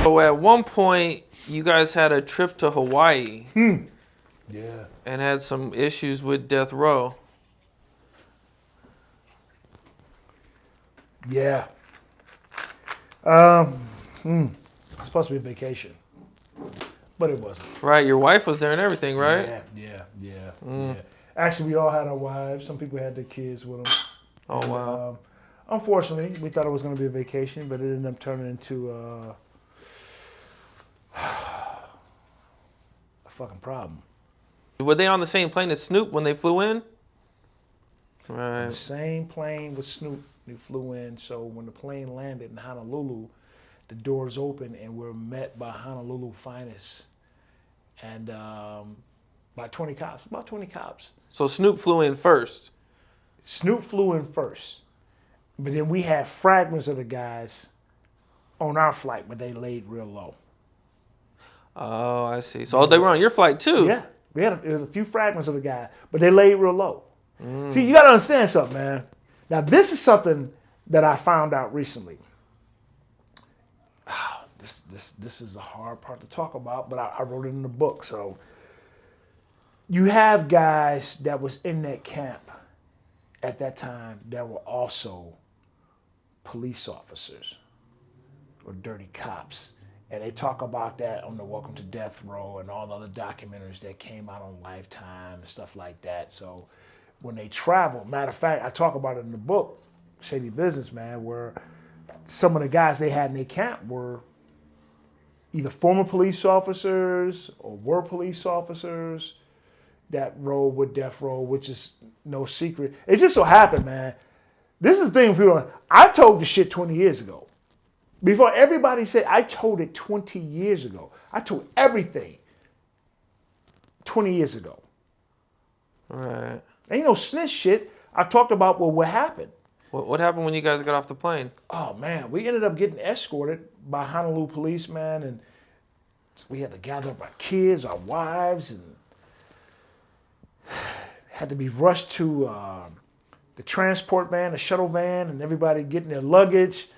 So at one point, you guys had a trip to Hawaii. Yeah. And had some issues with death row. Yeah. It's supposed to be a vacation, but it wasn't. Right, your wife was there and everything, right? Yeah. Actually, we all had our wives. Some people had their kids with them. Oh, wow. Unfortunately, we thought it was going to be a vacation, but it ended up turning into a fucking problem. Were they on the same plane as Snoop when they flew in? The Right. same plane with Snoop. We flew in, so when the plane landed in Honolulu, the doors opened and we're met by Honolulu finest and by 20 cops. About 20 cops. So Snoop flew in first. Snoop flew in first, but then we had fragments of the guys on our flight, but they laid real low. Oh, I see. So they were on your flight too. Yeah, we had a few fragments of the guy, but they laid real low. See, you got to understand something, man. Now, this is something that I found out recently. This is a hard part to talk about, but I wrote it in the book. So you have guys that was in that camp at that time that were also police officers or dirty cops. And they talk about that on the Welcome to Death Row and all the other documentaries that came out on Lifetime and stuff like that. So when they travel, matter of fact, I talk about it in the book, Shady Business, man, where some of the guys they had in their camp were either former police officers or were police officers that rode with Death Row, which is no secret. It just so happened, man. This is the thing people. I told the shit 20 years ago. Before everybody said, I told it 20 years ago. I told everything 20 years ago. Right. Ain't no snitch shit. I talked about what happened. What happened when you guys got off the plane? Oh man, we ended up getting escorted by Honolulu police, man, and we had to gather up our kids, our wives, and had to be rushed to the transport van, the shuttle van, and everybody getting their luggage.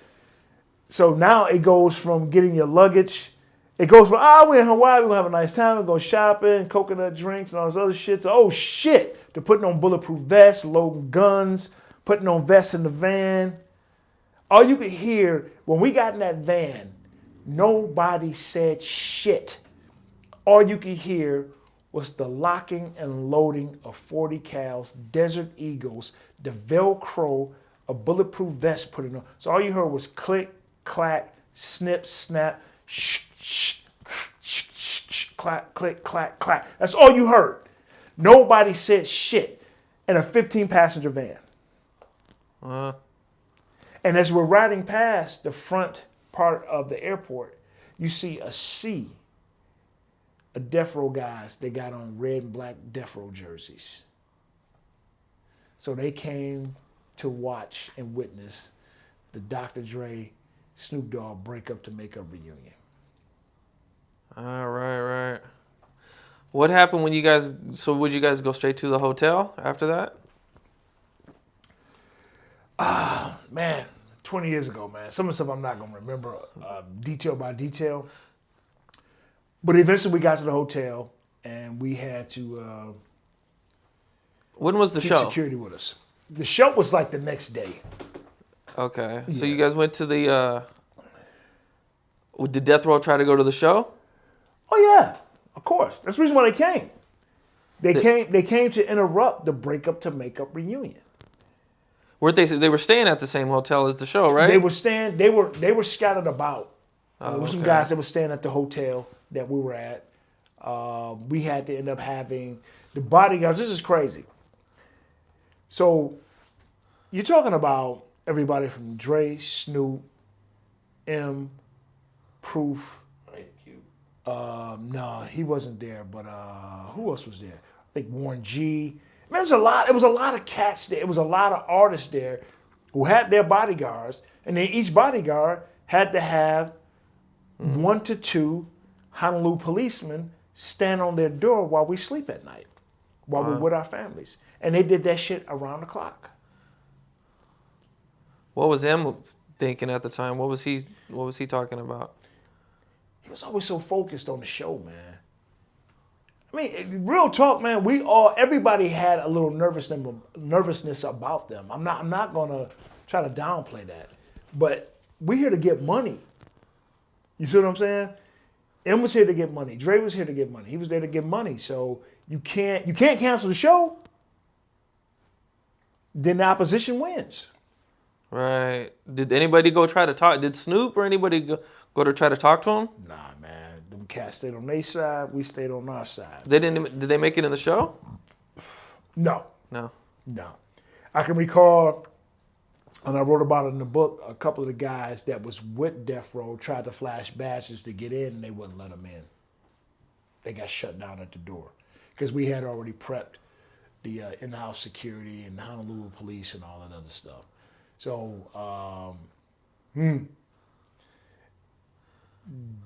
So now it goes from getting your luggage, it goes from, we're in Hawaii, we're going to have a nice time, we're going shopping, coconut drinks, and all this other shit, to, oh shit, to putting on bulletproof vests, loading guns, putting on vests in the van. All you could hear, when we got in that van, nobody said shit. All you could hear was the locking and loading of 40 cals, Desert Eagles, the Velcro, a bulletproof vest putting on. So all you heard was click, clack, snip, snap, shh, shh, shh, shh, shh, clack, click, clack, clack. That's all you heard. Nobody said shit in a 15-passenger van. And as we're riding past the front part of the airport, you see a sea of Death Row guys. They got on red and black Death Row jerseys. So they came to watch and witness the Dr. Dre, Snoop Dogg break up to make a reunion. Right. What happened when you guys, so would you guys go straight to the hotel after that? Man, 20 years ago, man. Some of the stuff I'm not going to remember detail by detail. But eventually we got to the hotel and we had to When was the keep show? security with us. The show was like the next day. Okay. So Yeah. you guys went to the, did Death Row try to go to the show? Oh yeah, of course. That's the reason why they came. They came to interrupt the breakup to make up reunion. Weren't they were staying at the same hotel as the show, right? They were scattered about. There were some okay. guys that were staying at the hotel that we were at. We had to end up having the bodyguards. This is crazy. So you're talking about everybody from Dre, Snoop, M, Proof. Ice Cube. No, he wasn't there, but who else was there? I think Warren G. Man, it was a lot of cats there. It was a lot of artists there who had their bodyguards, and then each bodyguard had to have 1 to 2 Honolulu policemen stand on their door while we sleep at night, while we're with our families. And they did that shit around the clock. What was M thinking at the time? What was he talking about? was always so focused on the show, man. I mean, real talk, man. Everybody had a little nervousness about them. I'm not gonna try to downplay that, but we're here to get money. You see what I'm saying? M was here to get money. Dre was here to get money. He was there to get money. So you can't cancel the show. Then the opposition wins. Right. Did anybody go try to talk? Did Snoop or anybody go to try to talk to him? Nah, man. Them cats stayed on their side. We stayed on our side. They didn't. Did they make it in the show? No. No. I can recall, and I wrote about it in the book, a couple of the guys that was with Death Row tried to flash badges to get in, and they wouldn't let them in. They got shut down at the door because we had already prepped the in-house security and the Honolulu police and all that other stuff. So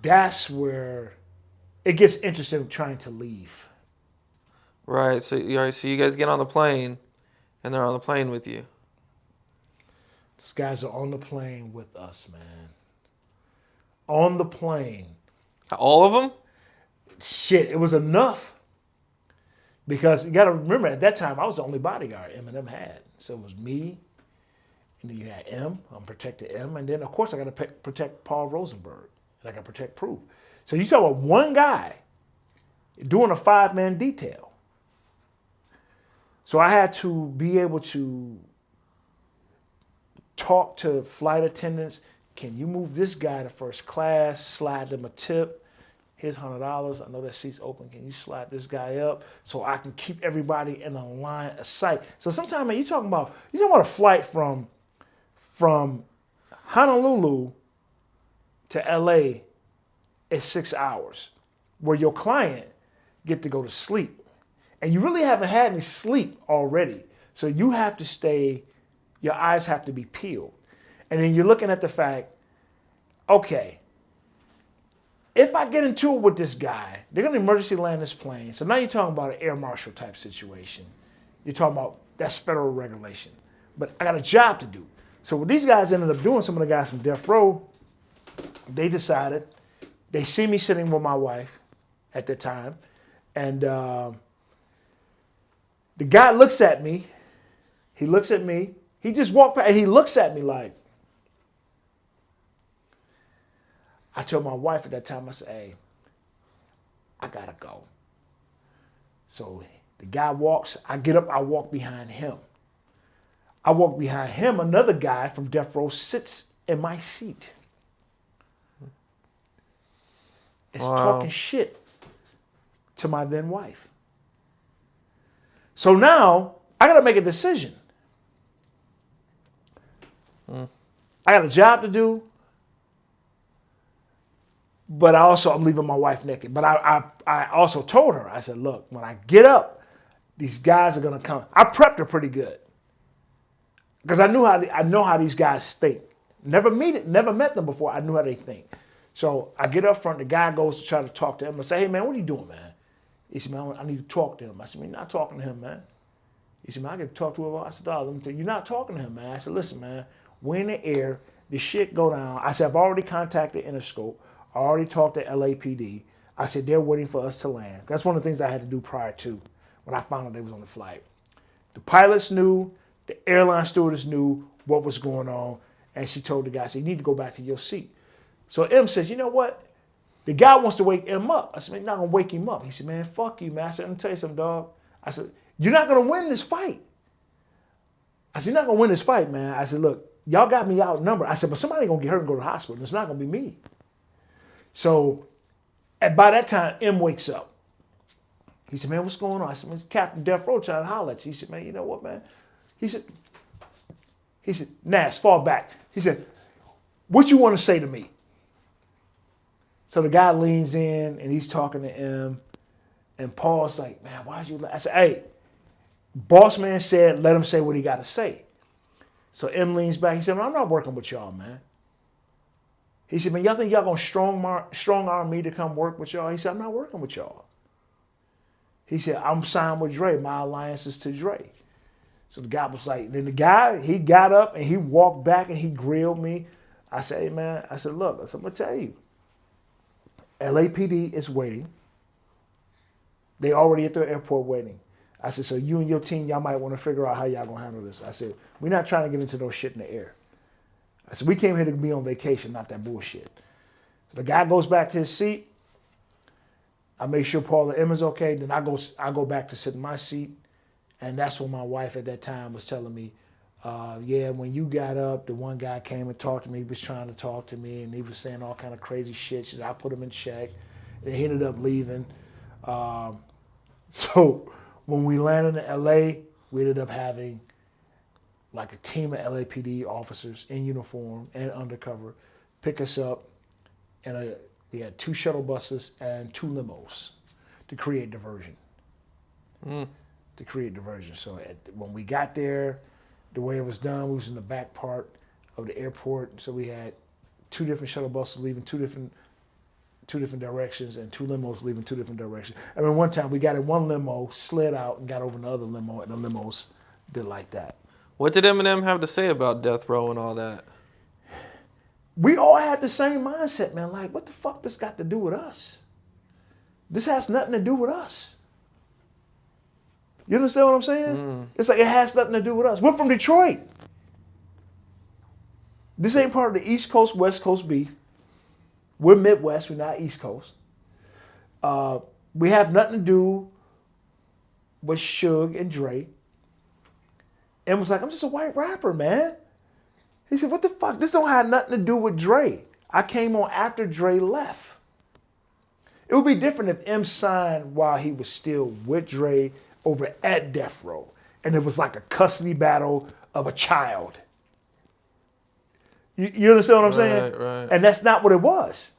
that's where it gets interesting trying to leave. Right. So you guys get on the plane, and they're on the plane with you. These guys are on the plane with us, man. On the plane. All of them? Shit, it was enough. Because you got to remember, at that time, I was the only bodyguard Eminem had. So it was me, and then you had M. I'm protected M. And then, of course, I got to protect Paul Rosenberg. And I got to protect Proof. So you talk about one guy doing a 5-man detail. So I had to be able to talk to flight attendants. Can you move this guy to first class? Slide them a tip. Here's $100. I know that seat's open. Can you slide this guy up so I can keep everybody in a line of sight? So sometimes, man, you're talking about a flight from Honolulu to LA is 6 hours, where your client get to go to sleep, and you really haven't had any sleep already. So you have to stay. Your eyes have to be peeled, and then you're looking at the fact, okay. If I get into it with this guy, they're going to emergency land this plane. So now you're talking about an air marshal type situation. You're talking about that's federal regulation. But I got a job to do. So what these guys ended up doing, some of the guys from Death Row, they decided, they see me sitting with my wife at the time, and the guy looks at me. He looks at me. He just walked by and he looks at me like, I told my wife at that time, I said, hey, I gotta go. So the guy walks, I get up, I walk behind him. I walk behind him, another guy from Death Row sits in my seat. It's talking shit to my then wife. So now I gotta make a decision. I got a job to do. But I'm leaving my wife naked. But I also told her, I said, look, when I get up, these guys are gonna come. I prepped her pretty good. Because I know how these guys think. Never met them before. I knew how they think. So I get up front, the guy goes to try to talk to him. I say, hey man, what are you doing, man? He said, man, I need to talk to him. I said, man, you're not talking to him, man. He said, man, I get to talk to him. I said, let me tell you, you're not talking to him, man. I said, listen, man, we're in the air, the shit go down. I said, I've already contacted Interscope. I already talked to LAPD. I said, they're waiting for us to land. That's one of the things I had to do prior to when I found out they was on the flight. The pilots knew, the airline stewardess knew what was going on, and she told the guy, I said, you need to go back to your seat. So M says, you know what? The guy wants to wake M up. I said, man, you're not going to wake him up. He said, man, fuck you, man. I said, let me tell you something, dog. I said, you're not going to win this fight. I said, you're not going to win this fight, man. I said, look, y'all got me outnumbered. I said, but somebody going to get hurt and go to the hospital. It's not going to be me. So by that time, M wakes up. He said, man, what's going on? I said, man, it's Captain Death Row trying to holler at you. He said, man, you know what, man? He said, Nash, fall back. He said, what you want to say to me? So the guy leans in and he's talking to M. And Paul's like, man, why'd you? I said, hey, boss man said, let him say what he got to say. So M leans back. He said, man, I'm not working with y'all, man. He said, man, y'all think y'all going to strong arm me to come work with y'all? He said, I'm not working with y'all. He said, I'm signed with Dre. My alliance is to Dre. So the guy was like, then the guy, he got up and he walked back and he grilled me. I said, hey, man, I said, look, I'm going to tell you. LAPD is waiting. They already at the airport waiting. I said, so you and your team, y'all might want to figure out how y'all gonna handle this. I said, we're not trying to get into no shit in the air. I said, we came here to be on vacation, not that bullshit. So the guy goes back to his seat. I make sure Paul and Emma's okay. Then I go back to sit in my seat. And that's when my wife at that time was telling me, yeah, when you got up, the one guy came and talked to me. He was trying to talk to me, and he was saying all kind of crazy shit. She said, I put him in check. And he ended up leaving. So when we landed in LA, we ended up having like a team of LAPD officers in uniform and undercover pick us up. And we had 2 shuttle buses and 2 limos to create diversion. To create diversion. So when we got there, the way it was done, we was in the back part of the airport. So we had 2 different shuttle buses leaving two different directions and 2 limos leaving 2 different directions. I mean, one time we got in one limo, slid out, and got over in the other limo, and the limos did like that. What did Eminem have to say about death row and all that? We all had the same mindset, man. Like, what the fuck this got to do with us? This has nothing to do with us. You understand what I'm saying? It's like it has nothing to do with us. We're from Detroit. This ain't part of the East Coast, West Coast beef. We're Midwest. We're not East Coast. We have nothing to do with Suge and Dre. And was like, I'm just a white rapper, man. He said, what the fuck? This don't have nothing to do with Dre. I came on after Dre left. It would be different if M signed while he was still with Dre over at Death Row. And it was like a custody battle of a child. You understand what I'm saying? Right. And that's not what it was.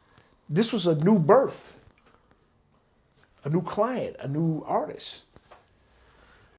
This was a new birth, a new client, a new artist.